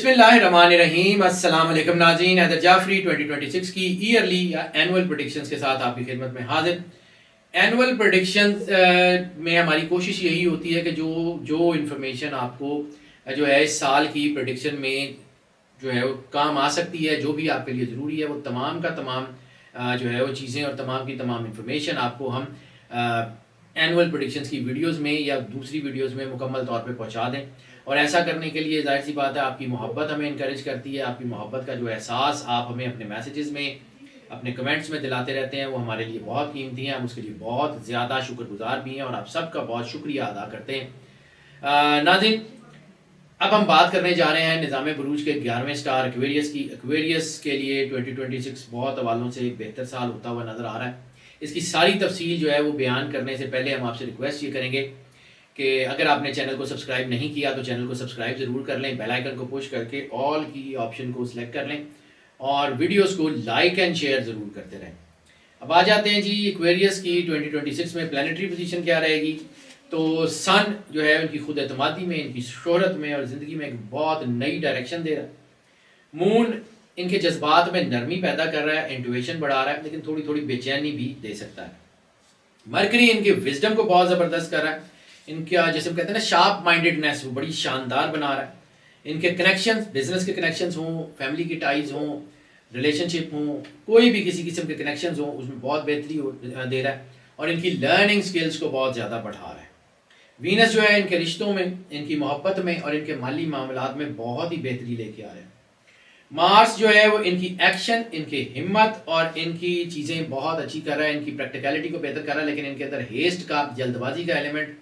बिस्मिल्लाहिर्रहमानिर्रहीम। अस्सलाम वालेकुम नाज़रीन, हैदर जाफरी 2026 की ईयरली या एनुअल प्रेडिक्शंस के साथ आपकी खिदमत में हाजिर। एनुअल प्रेडिक्शंस में हमारी कोशिश यही होती है कि जो जो इन्फॉर्मेशन आपको जो है इस साल की प्रेडिक्शन में जो है वो काम आ सकती है, जो भी आपके लिए ज़रूरी है, वो तमाम का तमाम जो है वो चीज़ें और तमाम की तमाम इन्फॉर्मेशन आपको हम एनुअल प्रेडिक्शंस की वीडियोस में या दूसरी वीडियोस में मुकम्मल तौर पे पहुंचा दें। और ऐसा करने के लिए जाहिर सी बात है आपकी मोहब्बत हमें इनकरेज करती है। आपकी मोहब्बत का जो एहसास आप हमें अपने मैसेजेस में, अपने कमेंट्स में दिलाते रहते हैं, वो हमारे लिए बहुत कीमती हैं। हम उसके लिए बहुत ज़्यादा शुक्रगुजार भी हैं और आप सबका बहुत शुक्रिया अदा करते हैं। नाज़रीन, अब हम बात करने जा रहे हैं निज़ाम बुरूज के 11वें स्टार एक्वेरियस की। एक्वेरियस के लिए 2026 बहुत हवालों से एक बेहतर साल होता हुआ नज़र आ रहा है। इसकी सारी तफसील जो है वो बयान करने से पहले हम आपसे रिक्वेस्ट ये करेंगे कि अगर आपने चैनल को सब्सक्राइब नहीं किया तो चैनल को सब्सक्राइब ज़रूर कर लें, बेल आइकन को पुश करके ऑल की ऑप्शन को सिलेक्ट कर लें और वीडियोस को लाइक एंड शेयर ज़रूर करते रहें। अब आ जाते हैं जी एक्वेरियस की 2026 में प्लानिटरी पोजीशन क्या रहेगी। तो सन जो है उनकी खुद एतमादी में, इनकी शोहरत में और ज़िंदगी में एक बहुत नई डायरेक्शन दे रहा है। मून इनके जज्बात में नरमी पैदा कर रहा है, इंटुइशन बढ़ा रहा है, लेकिन थोड़ी थोड़ी बेचैनी भी दे सकता है। मरकरी इनके विजडम को बहुत ज़बरदस्त कर रहा है। इनका जैसे कहते हैं ना शार्प माइंडेडनेस, वो बड़ी शानदार बना रहा है। इनके कनेक्शंस, बिजनेस के कनेक्शंस हों, फैमिली की टाइज हों, रिलेशनशिप हों, कोई भी किसी किस्म के कनेक्शंस हों, उसमें बहुत बेहतरी दे रहा है और इनकी लर्निंग स्किल्स को बहुत ज़्यादा बढ़ा रहा है। वीनस जो है इनके रिश्तों में, इनकी मोहब्बत में और इनके माली मामलात में बहुत ही बेहतरी लेके आ रहे हैं। मार्स जो है वो इनकी एक्शन, इनकी हिम्मत और इनकी चीज़ें बहुत अच्छी कर रहा है, इनकी प्रैक्टिकलिटी को बेहतर कर रहा है, लेकिन इनके अंदर हेस्ट का, जल्दबाजी का एलिमेंट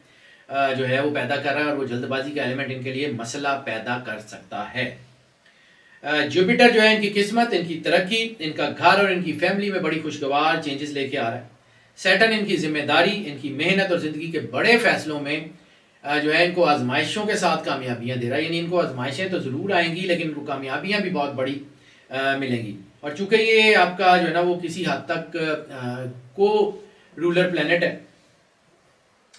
जो है वो पैदा कर रहा है और वो जल्दबाजी का एलिमेंट इनके लिए मसला पैदा कर सकता है। जुपिटर जो है इनकी किस्मत, इनकी तरक्की, इनका घर और इनकी फैमिली में बड़ी खुशगवार चेंजेस लेके आ रहा है। सैटर्न इनकी जिम्मेदारी, इनकी मेहनत और ज़िंदगी के बड़े फैसलों में जो है इनको आजमाइशों के साथ कामयाबियां दे रहा है। यानी इनको आजमाइशें तो ज़रूर आएंगी लेकिन इनको कामयाबियां भी बहुत बड़ी मिलेंगी। और चूंकि ये आपका जो है ना वो किसी हद तक को रूलर प्लेनेट है,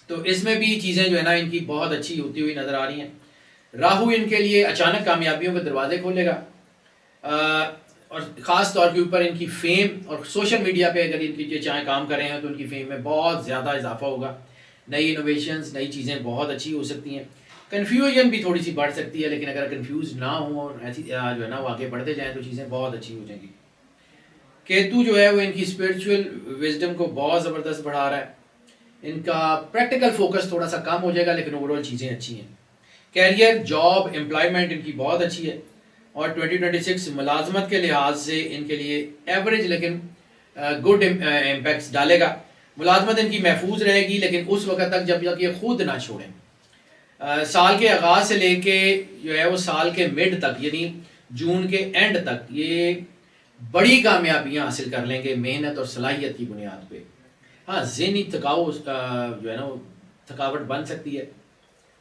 तो इसमें भी चीज़ें जो है ना इनकी बहुत अच्छी होती हुई नज़र आ रही हैं। राहु इनके लिए अचानक कामयाबियों के दरवाजे खोलेगा और ख़ास तौर के ऊपर इनकी फेम और सोशल मीडिया पे अगर इनकी चाहे काम कर रहे हैं तो उनकी फेम में बहुत ज़्यादा इजाफा होगा। नई इनोवेशंस, नई चीज़ें बहुत अच्छी हो सकती हैं। कन्फ्यूजन भी थोड़ी सी बढ़ सकती है, लेकिन अगर कन्फ्यूज ना हो और ऐसी जो है ना वो आगे बढ़ते जाएँ तो चीज़ें बहुत अच्छी हो जाएंगी। केतु जो है वो इनकी स्पिरिचुअल विजडम को बहुत ज़बरदस्त बढ़ा रहा है। इनका प्रैक्टिकल फोकस थोड़ा सा कम हो जाएगा लेकिन ओवरऑल चीज़ें अच्छी हैं। कैरियर, जॉब, एम्प्लॉयमेंट इनकी बहुत अच्छी है और 2026 मुलाजमत के लिहाज से इनके लिए एवरेज लेकिन गुड इम्पैक्ट्स डालेगा। मुलाजमत इनकी महफूज रहेगी लेकिन उस वक्त तक जब तक ये खुद ना छोड़ें। साल के आगाज़ से लेके जो है वो साल के मिड तक यानी जून के एंड तक ये बड़ी कामयाबियां हासिल कर लेंगे मेहनत और सलाहियत की बुनियाद पे। हाँ, ज़हनी थकाव जो है ना वो थकावट बन सकती है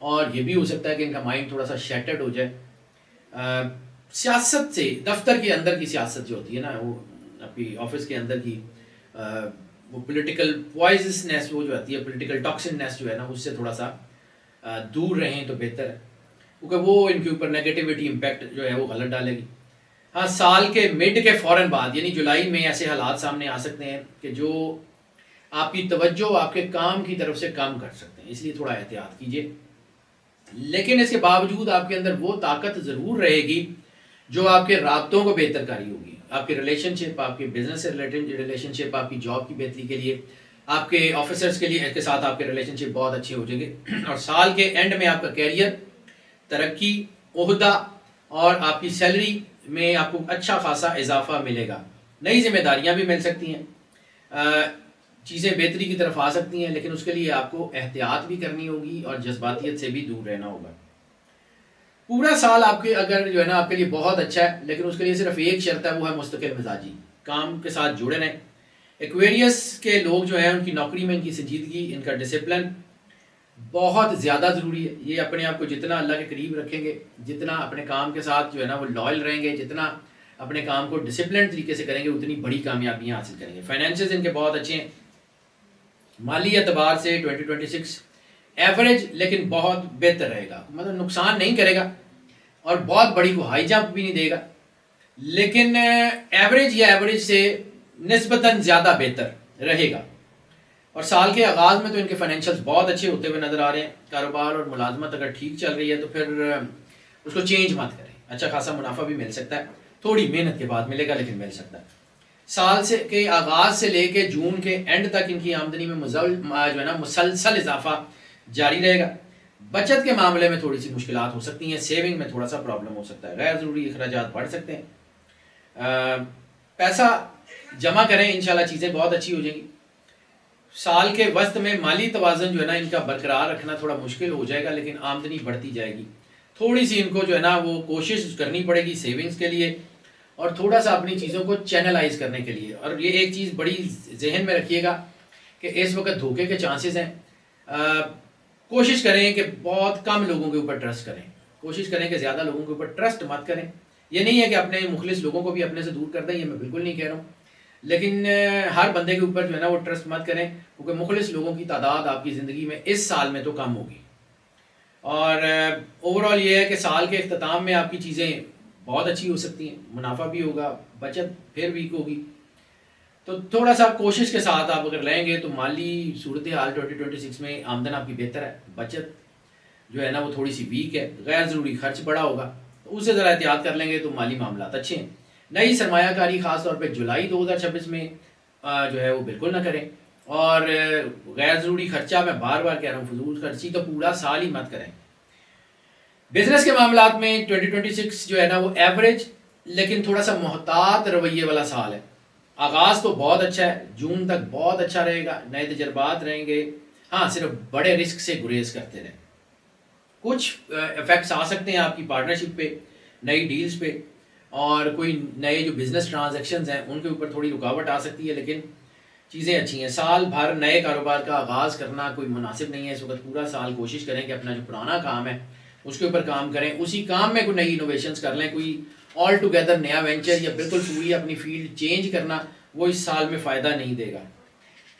और ये भी हो सकता है कि इनका माइंड थोड़ा सा शैटर्ड हो जाए। सियासत से, दफ्तर के अंदर की सियासत जो होती है ना, वो आपकी ऑफिस के अंदर की वो पॉलिटिकल पॉइजननेस वो जो आती है, पॉलिटिकल टॉक्सिननेस जो है ना, उससे थोड़ा सा दूर रहें तो बेहतर है, क्योंकि वो इनके ऊपर नेगेटिविटी इम्पैक्ट जो है वो गलत डालेगी। हाँ, साल के मिड के फ़ौरन बाद यानी जुलाई में ऐसे हालात सामने आ सकते हैं कि जो आपकी तवज्जो आपके काम की तरफ से कम कर सकते हैं, इसलिए थोड़ा एहतियात कीजिए। लेकिन इसके बावजूद आपके अंदर वो ताकत ज़रूर रहेगी जो आपके राब्तों को बेहतर करी होगी, आपके रिलेशनशिप, आपके बिजनेस से रिलेटेड रिलेशनशिप, आपकी जॉब की बेहतरी के लिए, आपके ऑफिसर्स के साथ आपके रिलेशनशिप बहुत अच्छे हो जाएंगे। और साल के एंड में आपका कैरियर, तरक्की, ओहदा और आपकी सैलरी में आपको अच्छा खासा इजाफा मिलेगा। नई जिम्मेदारियां भी मिल सकती हैं, चीज़ें बेहतरी की तरफ आ सकती हैं, लेकिन उसके लिए आपको एहतियात भी करनी होगी और जज्बातियत से भी दूर रहना होगा। पूरा साल आपके अगर जो है ना आपके लिए बहुत अच्छा है, लेकिन उसके लिए सिर्फ एक शर्त है, वो है मुस्तकिल मिजाजी, काम के साथ जुड़े रहें। एक्वेरियस के लोग जो हैं उनकी नौकरी में इनकी संजीदगी, इनका डिसिप्लिन बहुत ज़्यादा ज़रूरी है। ये अपने आप को जितना अल्लाह के करीब रखेंगे, जितना अपने काम के साथ जो है ना वो लॉयल रहेंगे, जितना अपने काम को डिसिप्लिन तरीके से करेंगे, उतनी बड़ी कामयाबियाँ हासिल करेंगे। फाइनेंशियल इनके बहुत अच्छे हैं। माली एतबार से 2026 एवरेज लेकिन बहुत बेहतर रहेगा, मतलब नुकसान नहीं करेगा और बहुत बड़ी को हाई जंप भी नहीं देगा, लेकिन एवरेज या एवरेज से निस्बतन ज़्यादा बेहतर रहेगा। और साल के आगाज़ में तो इनके फाइनेंशियल्स बहुत अच्छे होते हुए नज़र आ रहे हैं। कारोबार और मुलाजमत अगर ठीक चल रही है तो फिर उसको चेंज मत करें, अच्छा खासा मुनाफा भी मिल सकता है, थोड़ी मेहनत के बाद मिलेगा लेकिन मिल सकता है। साल से के आगाज़ से लेके जून के एंड तक इनकी आमदनी में जो है ना मुसलसल इजाफा जारी रहेगा। बचत के मामले में थोड़ी सी मुश्किलात हो सकती हैं, सेविंग में थोड़ा सा प्रॉब्लम हो सकता है, गैर ज़रूरी अखराजात बढ़ सकते हैं। पैसा जमा करें, इंशाल्लाह चीज़ें बहुत अच्छी हो जाएंगी। साल के वस्त में माली तवाज़ुन जो है ना इनका बरकरार रखना थोड़ा मुश्किल हो जाएगा, लेकिन आमदनी बढ़ती जाएगी। थोड़ी सी इनको जो है ना वो कोशिश करनी पड़ेगी सेविंग्स के लिए और थोड़ा सा अपनी चीज़ों को चैनलाइज करने के लिए। और ये एक चीज़ बड़ी जहन में रखिएगा कि इस वक्त धोखे के चांसेस हैं। कोशिश करें कि बहुत कम लोगों के ऊपर ट्रस्ट करें, कोशिश करें कि ज़्यादा लोगों के ऊपर ट्रस्ट मत करें। ये नहीं है कि अपने मुखलिस लोगों को भी अपने से दूर कर दें, ये मैं बिल्कुल नहीं कह रहा हूँ, लेकिन हर बंदे के ऊपर जो है ना वो ट्रस्ट मत करें, क्योंकि मुखलिस लोगों की तादाद आपकी ज़िंदगी में इस साल में तो कम होगी। और ओवरऑल ये है कि साल के अख्ताम में आपकी चीज़ें बहुत अच्छी हो सकती हैं, मुनाफा भी होगा, बचत फिर वीक होगी। तो थोड़ा सा कोशिश के साथ आप अगर लेंगे तो माली सूरत हाल 2026 में आमदन आपकी बेहतर है, बचत जो है ना वो थोड़ी सी वीक है, गैर ज़रूरी खर्च बड़ा होगा, तो उससे ज़रा एहतियात कर लेंगे तो माली मामला अच्छे हैं। नई सरमायाकारी ख़ास तौर पे जुलाई 2026 में जो है वो बिल्कुल ना करें। और गैर ज़रूरी खर्चा, मैं बार बार कह रहा हूँ, फजूल खर्ची तो पूरा साल ही मत करें। बिजनेस के मामलात में 2026 जो है ना वो एवरेज लेकिन थोड़ा सा मोहतात रवैये वाला साल है। आगाज़ तो बहुत अच्छा है, जून तक बहुत अच्छा रहेगा, नए तजर्बात रहेंगे। हाँ, सिर्फ बड़े रिस्क से गुरेज करते रहें। कुछ इफेक्ट्स आ सकते हैं आपकी पार्टनरशिप पे, नई डील्स पे, और कोई नए जो बिजनेस ट्रांजैक्शंस हैं उनके ऊपर थोड़ी रुकावट आ सकती है, लेकिन चीज़ें अच्छी हैं। साल भर नए कारोबार का आगाज़ करना कोई मुनासिब नहीं है इस वक्त। पूरा साल कोशिश करें कि अपना जो पुराना काम है उसके ऊपर काम करें, उसी काम में कोई नई इनोवेशंस कर लें। कोई ऑल टुगेदर नया वेंचर या बिल्कुल पूरी अपनी फील्ड चेंज करना वो इस साल में फ़ायदा नहीं देगा।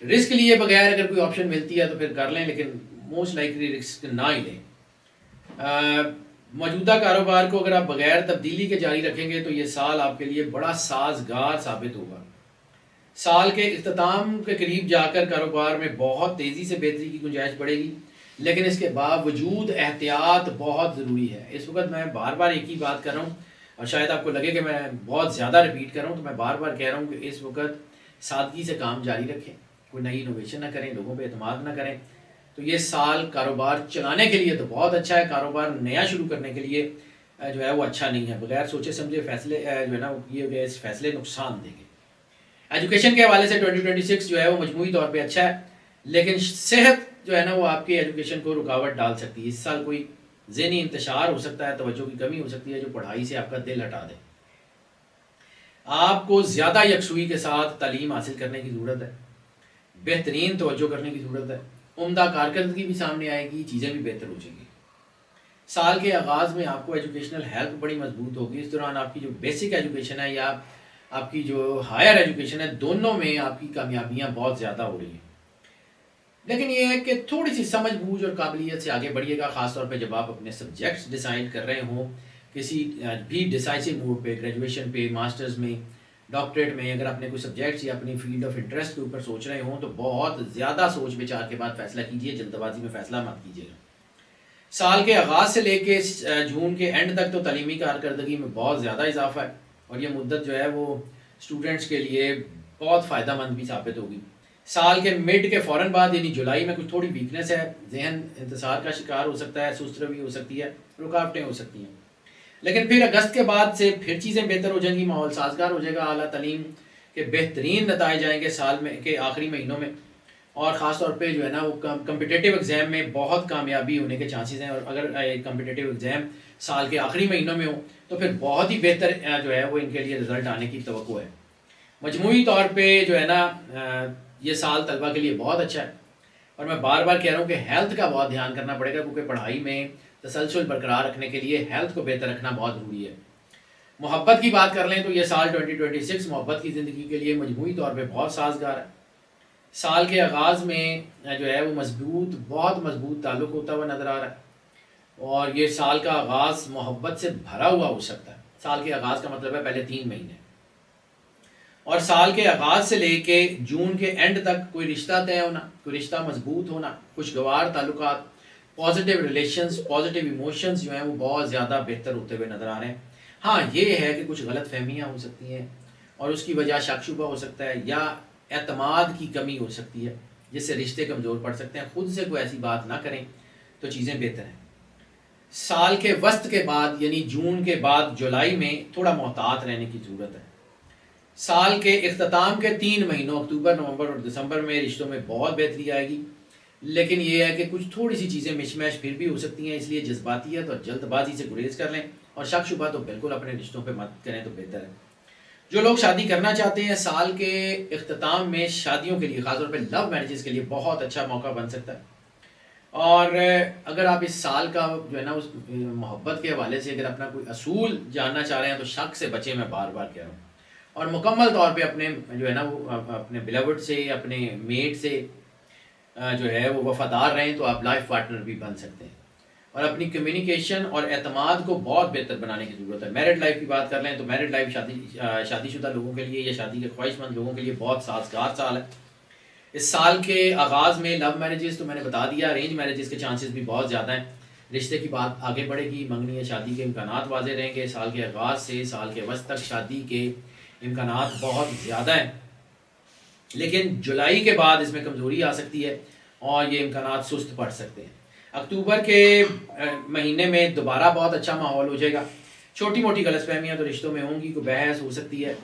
रिस्क लिए बगैर अगर कोई ऑप्शन मिलती है तो फिर कर लें, लेकिन मोस्ट लाइकली रिस्क ना ही लें। मौजूदा कारोबार को अगर आप बगैर तब्दीली के जारी रखेंगे तो ये साल आपके लिए बड़ा साजगार साबित होगा। साल के इख्तिताम के करीब जाकर कारोबार में बहुत तेज़ी से बेहतरी की गुंजाइश बढ़ेगी, लेकिन इसके बावजूद एहतियात बहुत ज़रूरी है। इस वक्त मैं बार बार एक ही बात कर रहा हूँ और शायद आपको लगे कि मैं बहुत ज़्यादा रिपीट कर रहा हूँ, तो मैं बार बार कह रहा हूँ कि इस वक्त सादगी से काम जारी रखें, कोई नई इनोवेशन ना करें, लोगों पे एतमाद ना करें। तो ये साल कारोबार चलाने के लिए तो बहुत अच्छा है, कारोबार नया शुरू करने के लिए जो है वो अच्छा नहीं है। बगैर सोचे समझे फैसले जो है ना वो किए गए इस फैसले नुकसान देंगे। एजुकेशन के हवाले से 2026 जो है वो मजमूई तौर पे अच्छा है, लेकिन सेहत जो है ना वो आपके एजुकेशन को रुकावट डाल सकती है। इस साल कोई ज़हनी इंतशार हो सकता है, तवज्जो की कमी हो सकती है जो पढ़ाई से आपका दिल हटा दे। आपको ज़्यादा यकसुई के साथ तालीम हासिल करने की ज़रूरत है, बेहतरीन तवज्जो करने की ज़रूरत है, उम्दा कारकर्दगी भी सामने आएगी, चीज़ें भी बेहतर हो जाएंगी। साल के आगाज़ में आपको एजुकेशनल हेल्थ बड़ी मजबूत होगी। इस दौरान आपकी जो बेसिक एजुकेशन है या आपकी जो हायर एजुकेशन है, दोनों में आपकी कामयाबियाँ बहुत ज़्यादा हो रही हैं। लेकिन ये है कि थोड़ी सी समझ बूझ और काबिलियत से आगे बढ़िएगा, ख़ासतौर पे जब आप अपने सब्जेक्ट्स डिसाइड कर रहे हों, किसी भी डिसाइसिव मूड पे, ग्रेजुएशन पे, मास्टर्स में, डॉक्टरेट में, अगर अपने कोई सब्जेक्ट्स या अपनी फील्ड ऑफ इंटरेस्ट के ऊपर सोच रहे हों तो बहुत ज़्यादा सोच विचार के बाद फैसला कीजिए, जल्दबाजी में फ़ैसला मत कीजिएगा। साल के आगाज़ से लेके जून के एंड तक तो तलीमी कारकर्दगी में बहुत ज़्यादा इजाफा है, और ये मुद्दत जो है वो स्टूडेंट्स के लिए बहुत फ़ायदेमंद भी साबित होगी। साल के मिड के फ़ौरन बाद यानी जुलाई में कुछ थोड़ी वीकनेस है, जहन इंतज़ार का शिकार हो सकता है, सुस्त रवि हो सकती है, रुकावटें हो सकती हैं, लेकिन फिर अगस्त के बाद से फिर चीज़ें बेहतर हो जाएंगी, माहौल साजगार हो जाएगा, आला तालीम के बेहतरीन नताइज आएंगे साल में के आखिरी महीनों में, और ख़ास तौर पे जो है ना वो कम्पिटिटिव एग्ज़ाम में बहुत कामयाबी होने के चांसेस हैं। और अगर कम्पिटिटिव एग्ज़ाम साल के आखिरी महीनों में हो तो फिर बहुत ही बेहतर जो है वो इनके लिए रिज़ल्ट आने की तवक्को है। मजमूई तौर पे जो है ना ये साल तलबा के लिए बहुत अच्छा है, और मैं बार बार कह रहा हूँ कि हेल्थ का बहुत ध्यान करना पड़ेगा, क्योंकि पढ़ाई में तसलसल बरकरार रखने के लिए हेल्थ को बेहतर रखना बहुत ज़रूरी है। मोहब्बत की बात कर लें तो ये साल 2026 मोहब्बत की ज़िंदगी के लिए मजमूई तौर पे बहुत साजगार है। साल के आगाज़ में जो है वो बहुत मजबूत ताल्लुक़ होता हुआ नज़र आ रहा है। और ये साल का आगाज़ मोहब्बत से भरा हुआ हो सकता है। साल के आगाज़ का मतलब है पहले 3 महीने, और साल के आगाज़ से लेके जून के एंड तक कोई रिश्ता तय होना, कोई रिश्ता मजबूत होना, खुशगवार ताल्लुकात, पॉजिटिव रिलेशंस, पॉजिटिव इमोशंस जो हैं वो बहुत ज़्यादा बेहतर होते हुए नज़र आ रहे हैं। हाँ, ये है कि कुछ गलत फहमियाँ हो सकती हैं और उसकी वजह शक शुबा हो सकता है या एतमाद की कमी हो सकती है, जिससे रिश्ते कमज़ोर पड़ सकते हैं। खुद से कोई ऐसी बात ना करें तो चीज़ें बेहतर हैं। साल के वस्त के बाद यानी जून के बाद जुलाई में थोड़ा मोहतात रहने की ज़रूरत है। साल के इख्तिताम के 3 महीनों अक्टूबर, नवंबर और दिसंबर में रिश्तों में बहुत बेहतरी आएगी, लेकिन ये है कि कुछ थोड़ी सी चीज़ें मिशमैश फिर भी हो सकती हैं, इसलिए जज्बातियत और जल्दबाजी से गुरेज कर लें और शक शुबा तो बिल्कुल अपने रिश्तों पे मत करें तो बेहतर है। जो लोग शादी करना चाहते हैं, साल के इख्तिताम में शादियों के लिए, ख़ासतौर पर लव मैरिजेस के लिए बहुत अच्छा मौका बन सकता है। और अगर आप इस साल का जो है ना उस मोहब्बत के हवाले से अगर अपना कोई असूल जानना चाह रहे हैं तो शक से बचें, मैं बार बार कह रहा हूँ, और मुकम्मल तौर पे अपने जो है ना वो अपने बिलवड से, अपने मेट से जो है वो वफादार रहें तो आप लाइफ पार्टनर भी बन सकते हैं। और अपनी कम्युनिकेशन और एतमाद को बहुत बेहतर बनाने की ज़रूरत है। मैरिड लाइफ की बात कर लें तो मैरिड लाइफ शादीशुदा लोगों के लिए या शादी के ख्वाहिशमंद लोगों के लिए बहुत साजगार साल है। इस साल के आगाज़ में लव मैरिजेस तो मैंने बता दिया, अरेंज मैरिजेस के चांसेस भी बहुत ज़्यादा हैं। रिश्ते की बात आगे बढ़ेगी, मंगनी या शादी के इम्कानात वाज़े रहेंगे। साल के आगाज़ से साल के वस्त तक शादी के इम्कानात बहुत ज़्यादा हैं, लेकिन जुलाई के बाद इसमें कमज़ोरी आ सकती है और ये इम्कानात सुस्त पड़ सकते हैं। अक्टूबर के महीने में दोबारा बहुत अच्छा माहौल हो जाएगा। छोटी मोटी गलतफहमियाँ तो रिश्तों में होंगी, कोई बहस हो सकती है,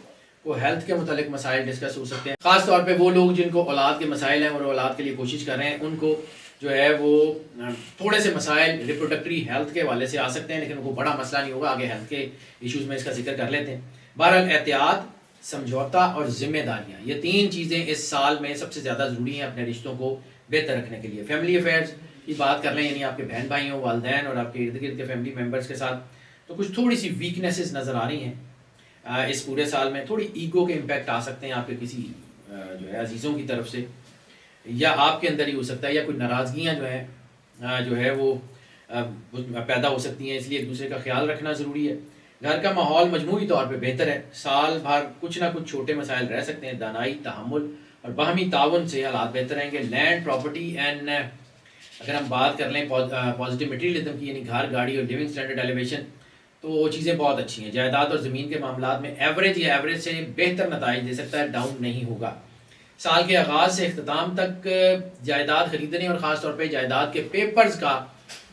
कोई हेल्थ के मुतालिक मसाइल डिस्कस हो सकते हैं। ख़ास तौर पे वो लोग जिनको औलाद के मसाइल हैं और औलाद के लिए कोशिश कर रहे हैं, उनको जो है वो थोड़े से मसाइल रिप्रोडक्टरी हेल्थ के हवाले से आ सकते हैं, लेकिन वो बड़ा मसला नहीं होगा। आगे हेल्थ के इशूज़ में इसका जिक्र कर लेते हैं। बहरहाल एहतियात, समझौता और जिम्मेदारियाँ, ये 3 चीज़ें इस साल में सबसे ज़्यादा ज़रूरी हैं अपने रिश्तों को बेहतर रखने के लिए। फैमिली अफेयर्स की बात कर लें, यानी आपके बहन भाई हो, वालदैन और आपके इर्द गिर्द के फैमिली मेम्बर्स के साथ, तो कुछ थोड़ी सी वीकनेसेस नज़र आ रही हैं इस पूरे साल में। थोड़ी ईगो के इम्पैक्ट आ सकते हैं आपके किसी जो है अजीज़ों की तरफ से, या आपके अंदर ही हो सकता है, या कोई नाराज़गियाँ जो है वो पैदा हो सकती हैं, इसलिए एक दूसरे का ख्याल रखना ज़रूरी है। घर का माहौल मजमूई तौर पे बेहतर है। साल भर कुछ ना कुछ छोटे मसाइल रह सकते हैं, दानाई, तहम्मुल और बाहमी ताउन से हालात बेहतर रहेंगे। लैंड, प्रॉपर्टी एंड अगर हम बात कर लें पॉजिटिव मटीरियलिज्म की, यानी घर, गाड़ी और लिविंग स्टैंडर्ड एलिवेशन, तो वो चीज़ें बहुत अच्छी हैं। जायदाद और ज़मीन के मामला में एवरेज या एवरेज से बेहतर नताइज दे सकता है, डाउन नहीं होगा। साल के आगाज़ से इख्तिताम तक जायदाद खरीदने और ख़ास तौर पे जायदाद के पेपर्स का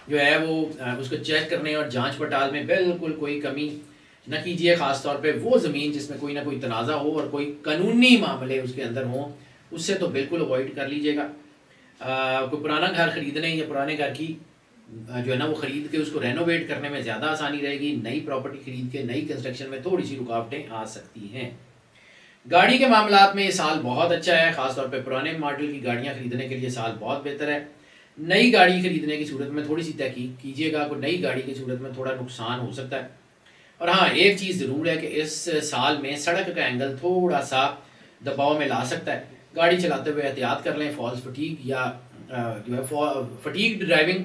जो है वो उसको चेक करने और जांच पड़ताल में बिल्कुल कोई कमी न कीजिए। ख़ास तौर पे वो ज़मीन जिसमें कोई ना कोई तनाज़ा हो और कोई कानूनी मामले उसके अंदर हों, उससे तो बिल्कुल अवॉइड कर लीजिएगा। कोई पुराना घर ख़रीदने या पुराने घर की जो है ना वो ख़रीद के उसको रेनोवेट करने में ज़्यादा आसानी रहेगी। नई प्रॉपर्टी ख़रीद के नई कंस्ट्रक्शन में थोड़ी सी रुकावटें आ सकती हैं। गाड़ी के मामलात में ये साल बहुत अच्छा है, ख़ासतौर पे पुराने मॉडल की गाड़ियाँ ख़रीदने के लिए साल बहुत बेहतर है। नई गाड़ी खरीदने की सूरत में थोड़ी सी तहकीक कीजिएगा, कोई नई गाड़ी की सूरत में थोड़ा नुकसान हो सकता है। और हाँ, एक चीज़ ज़रूर है कि इस साल में सड़क का एंगल थोड़ा सा दबाव में ला सकता है। गाड़ी चलाते हुए एहतियात कर लें, फॉल्स फटीग या जो है फटीग ड्राइविंग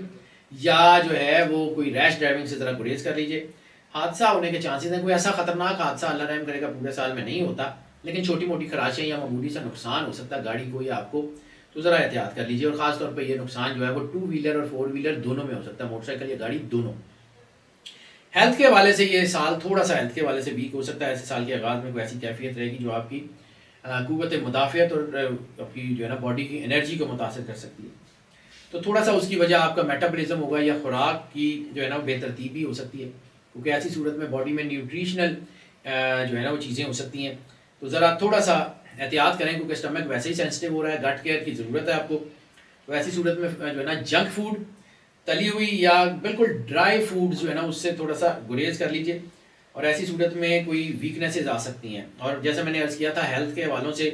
या जो है वो कोई रैश ड्राइविंग से ज़रा गुरेज कर लीजिए। हादसा होने के चांसेस हैं, कोई ऐसा ख़तरनाक हादसा अल्लाह रहम करेगा पूरे साल में नहीं होता, लेकिन छोटी मोटी खराशें या मामूली सा नुकसान हो सकता है गाड़ी को या आपको, तो ज़रा एहतियात कर लीजिए। और ख़ास तौर पे ये नुकसान जो है वो 2 व्हीलर और 4 व्हीलर दोनों में हो सकता है, मोटरसाइकिल या गाड़ी दोनों। हेल्थ के हवाले से ये साल थोड़ा सा हेल्थ के हवाले से वीक हो सकता है। ऐसे साल के आगाज़ में कोई ऐसी कैफियत रहेगी जो आपकी क़ुव्वत मुदाफ़ियत और आपकी जो है ना बॉडी की एनर्जी को मुतासर कर सकती है। तो थोड़ा सा उसकी वजह आपका मेटाबॉलिज्म होगा या खुराक की जो है ना बेतरतीबी हो सकती है, क्योंकि ऐसी सूरत में बॉडी में न्यूट्रिशनल जो है ना वो चीज़ें हो सकती हैं। तो ज़रा थोड़ा सा एहतियात करें, क्योंकि स्टमक वैसे ही सेंसिटिव हो रहा है, गट केयर की ज़रूरत है आपको। तो ऐसी सूरत में जो है ना जंक फूड, तली हुई या बिल्कुल ड्राई फूड जो है ना उससे थोड़ा सा गुरेज कर लीजिए। और ऐसी सूरत में कोई वीकनेसेस आ सकती हैं। और जैसे मैंने अर्ज़ किया था, हेल्थ के हवालों से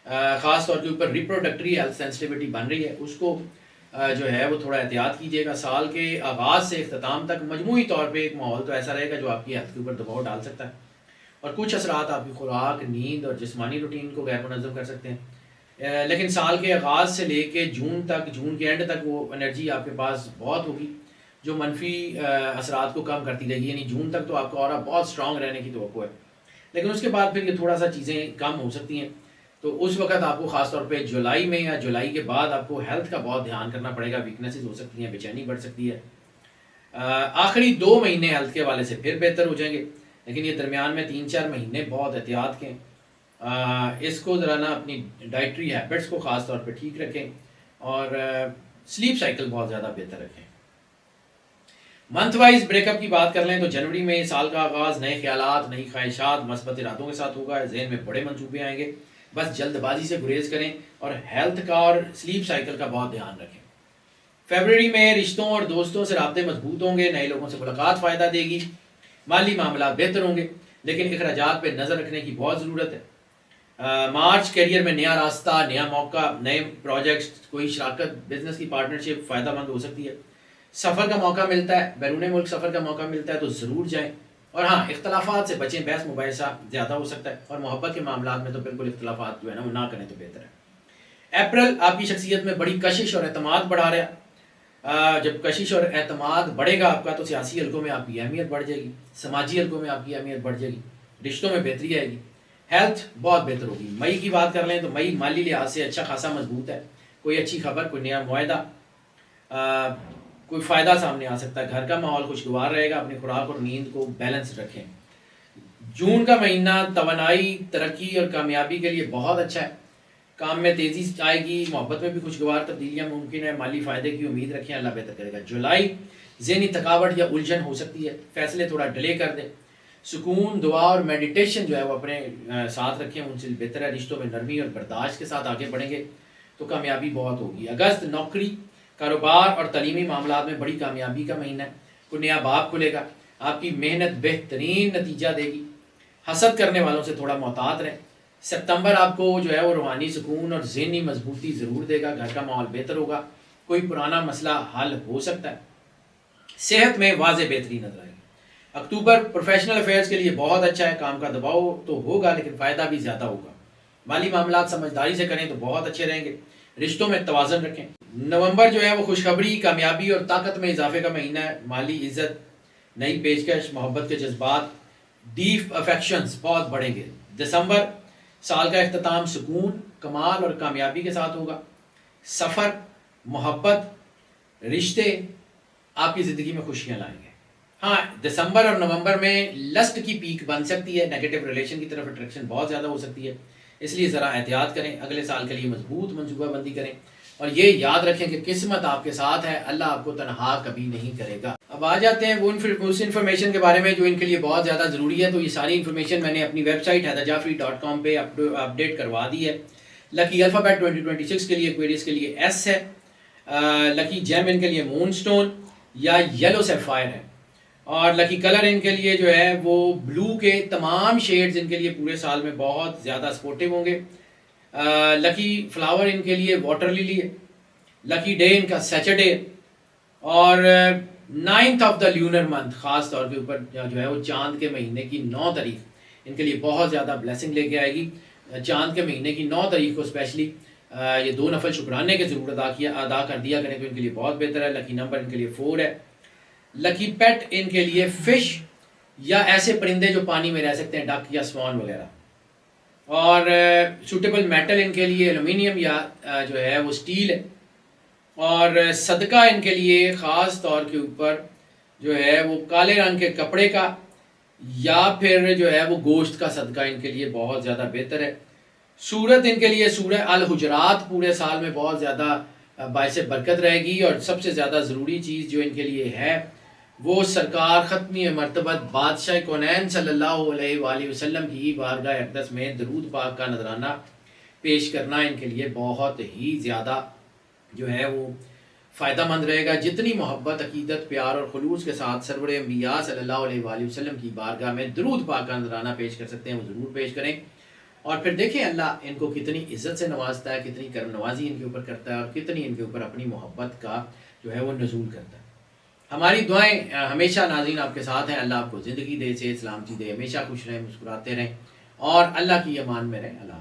ख़ास तौर के ऊपर रिप्रोडक्टरी हेल्थ सेंसिटिविटी बन रही है, उसको जो है वो थोड़ा एहतियात कीजिएगा। साल के आगाज़ से इख्तिताम तक मजमूई तौर पे एक माहौल तो ऐसा रहेगा जो आपकी हेल्थ के ऊपर दबाव डाल सकता है, और कुछ असरात आपकी खुराक, नींद और जिस्मानी रूटीन को गैर मुनज़्ज़म कर सकते हैं। लेकिन साल के आगाज़ से लेके जून तक, जून के एंड तक वो एनर्जी आपके पास बहुत होगी, जो मनफी असरात को कम करती रहेगी। यानी जून तक तो आपका ऑरा बहुत स्ट्रांग रहने की तवक्को है, लेकिन उसके बाद फिर ये थोड़ा सा चीज़ें कम हो सकती हैं। तो उस वक्त आपको ख़ास तौर पे जुलाई में या जुलाई के बाद आपको हेल्थ का बहुत ध्यान करना पड़ेगा। वीकनेसेस हो सकती हैं, बेचैनी बढ़ सकती है। आखिरी 2 महीने हेल्थ के हवाले से फिर बेहतर हो जाएंगे, लेकिन ये दरमियान में 3-4 महीने बहुत एहतियात के इसको ज़रा ना अपनी डाइटरी हैबिट्स को ख़ास तौर पे ठीक रखें और स्लीप साइकिल बहुत ज़्यादा बेहतर रखें। मंथ वाइज ब्रेकअप की बात कर लें तो जनवरी में साल का आगाज़ नए ख्यालात, नई ख्वाहिशात, मस्बत इरादों के साथ होगा। जहन में बड़े मंसूबे आएंगे, बस जल्दबाजी से गुरेज करें और हेल्थ का और स्लीप साइकिल का बहुत ध्यान रखें। फरवरी में रिश्तों और दोस्तों से राब्ते मजबूत होंगे, नए लोगों से मुलाकात फ़ायदा देगी, माली मामला बेहतर होंगे, लेकिन अखराजात पर नज़र रखने की बहुत ज़रूरत है। मार्च करियर में नया रास्ता, नया मौका, नए प्रोजेक्ट्स, कोई शराकत, बिजनेस की पार्टनरशिप फ़ायदा मंद हो सकती है। सफ़र का मौका मिलता है, बैरून मुल्क सफ़र का मौका मिलता है तो ज़रूर जाएं। और हाँ, इख्तलाफात से बचें, बहस मुबाहिसा ज़्यादा हो सकता है और मोहब्बत के मामला में तो बिल्कुल इख्तलाफात जो है ना वो ना करें तो बेहतर है। अप्रैल आपकी शख्सियत में बड़ी कशिश और एतमाद बढ़ा रहा है। जब कशिश और एतमाद बढ़ेगा आपका तो सियासी हल्कों में आपकी अहमियत बढ़ जाएगी, समाजी हल्कों में आपकी अहमियत बढ़ जाएगी, रिश्तों में बेहतरी आएगी, हेल्थ बहुत बेहतर होगी। मई की बात कर लें तो मई माली लिहाज से अच्छा खासा मजबूत है। कोई अच्छी खबर, कोई नया मुआहदा, कोई फ़ायदा सामने आ सकता है। घर का माहौल खुशगवार रहेगा। अपनी खुराक और नींद को बैलेंस रखें। जून का महीना तवानाई, तरक्की और कामयाबी के लिए बहुत अच्छा है। काम में तेज़ी आएगी, मोहब्बत में भी खुशगवार तब्दीलियाँ मुमकिन है, माली फ़ायदे की उम्मीद रखें, अल्लाह बेहतर करेगा। जुलाई ज़हनी थकावट या उलझन हो सकती है, फ़ैसले थोड़ा डिले कर दें। सुकून, दुआ और मेडिटेशन जो है वो अपने साथ रखें, उनसे बेहतर है। रिश्तों में नरमी और बर्दाश्त के साथ आगे बढ़ेंगे तो कामयाबी बहुत होगी। अगस्त नौकरी, कारोबार और तलीमी मामलात में बड़ी कामयाबी का महीना है। कोई नया बाब खुलेगा, आपकी मेहनत बेहतरीन नतीजा देगी। हसद करने वालों से थोड़ा मोहतात रहें। सितंबर आपको जो है वो रूहानी सुकून और ज़हनी मजबूती ज़रूर देगा। घर का माहौल बेहतर होगा, कोई पुराना मसला हल हो सकता है। सेहत में वाज़े बेहतरी नजर आएगी। अक्टूबर प्रोफेशनल अफेयर्स के लिए बहुत अच्छा है। काम का दबाव तो होगा लेकिन फ़ायदा भी ज़्यादा होगा। माली मामलात समझदारी से करें तो बहुत अच्छे रहेंगे। रिश्तों में तवाज़न रखें। नवंबर जो है वो खुशखबरी, कामयाबी और ताकत में इजाफे का महीना है। माली इज्जत, नई पेशकश, मोहब्बत के जज्बात, डीप अफेक्शंस बहुत बढ़ेंगे। दिसंबर साल का इख्तिताम सुकून, कमाल और कामयाबी के साथ होगा। सफ़र, मोहब्बत, रिश्ते आपकी ज़िंदगी में खुशियाँ लाएंगे। हाँ, दिसंबर और नवंबर में लस्ट की पीक बन सकती है, नेगेटिव रिलेशन की तरफ अट्रैक्शन बहुत ज़्यादा हो सकती है, इसलिए ज़रा एहतियात करें। अगले साल के लिए मजबूत मनसूबाबंदी करें और ये याद रखें कि किस्मत आपके साथ है, अल्लाह आपको तनहा कभी नहीं करेगा। अब आ जाते हैं वो उस इन्फॉर्मेशन के बारे में जो इनके लिए बहुत ज़्यादा ज़रूरी है। तो ये सारी इन्फॉर्मेशन मैंने अपनी वेबसाइट हैदरजाफरी.com पे अपडेट करवा दी है। लकी अल्फ़ाबेट 2026 के लिए क्वेरीज के लिए एस है। लकी जेम इनके लिए मून स्टोन या येलो सैफायर है। और लकी कलर इनके लिए जो है वो ब्लू के तमाम शेड्स इनके लिए पूरे साल में बहुत ज़्यादा सपोर्टिव होंगे। लकी फ्लावर इनके लिए वाटर लिली है। लकी डे इनका सैटरडे और 9th of the lunar month ख़ास तौर के ऊपर जो है वो चांद के महीने की 9 तारीख इनके लिए बहुत ज़्यादा ब्लेसिंग लेके आएगी। चांद के महीने की 9 तारीख को स्पेशली ये 2 नफल शुक्राने के ज़रूर अदा कर दिया करें तो इनके लिए बहुत बेहतर है। लकी नंबर इनके लिए 4 है। लकी पेट इनके लिए फिश या ऐसे परिंदे जो पानी में रह सकते हैं, डक या स्वान वगैरह। और सूटेबल मेटल इनके लिए एलुमिनियम या जो है वो स्टील है। और सदका इनके लिए ख़ास तौर के ऊपर जो है वो काले रंग के कपड़े का या फिर जो है वो गोश्त का सदका इनके लिए बहुत ज़्यादा बेहतर है। सूरत इनके लिए सूरह अल हुजरात पूरे साल में बहुत ज़्यादा बाइस बरकत रहेगी। और सबसे ज़्यादा ज़रूरी चीज़ जो इनके लिए है वो सरकार ख़त्मी मरतबत बादशाह कौनैन सल्लल्लाहु अलैहि वसल्लम की बारगाह अक़दस में दरूद पाक का नजराना पेश करना इनके लिए बहुत ही ज़्यादा जो है वो फ़ायदा मंद रहेगा। जितनी मोहब्बत, अकीदत, प्यार और खुलूस के साथ सरवर अंबिया सल्लल्लाहु अलैहि वसल्लम की बारगाह में दरूद पाक का नजराना पेश कर सकते हैं वो ज़रूर पेश करें। और फिर देखें अल्लाह इनको कितनी इज़्ज़त से नवाजता है, कितनी करम नवाजी इनके ऊपर करता है और कितनी इनके ऊपर अपनी मोहब्बत का जो है वो नज़ूल करता है। हमारी दुआएं हमेशा नाज़रीन आपके साथ हैं। अल्लाह आपको ज़िंदगी दे, सेहत सलामती दे, हमेशा खुश रहें, मुस्कुराते रहें और अल्लाह की अमान में रहें। अल्लाह।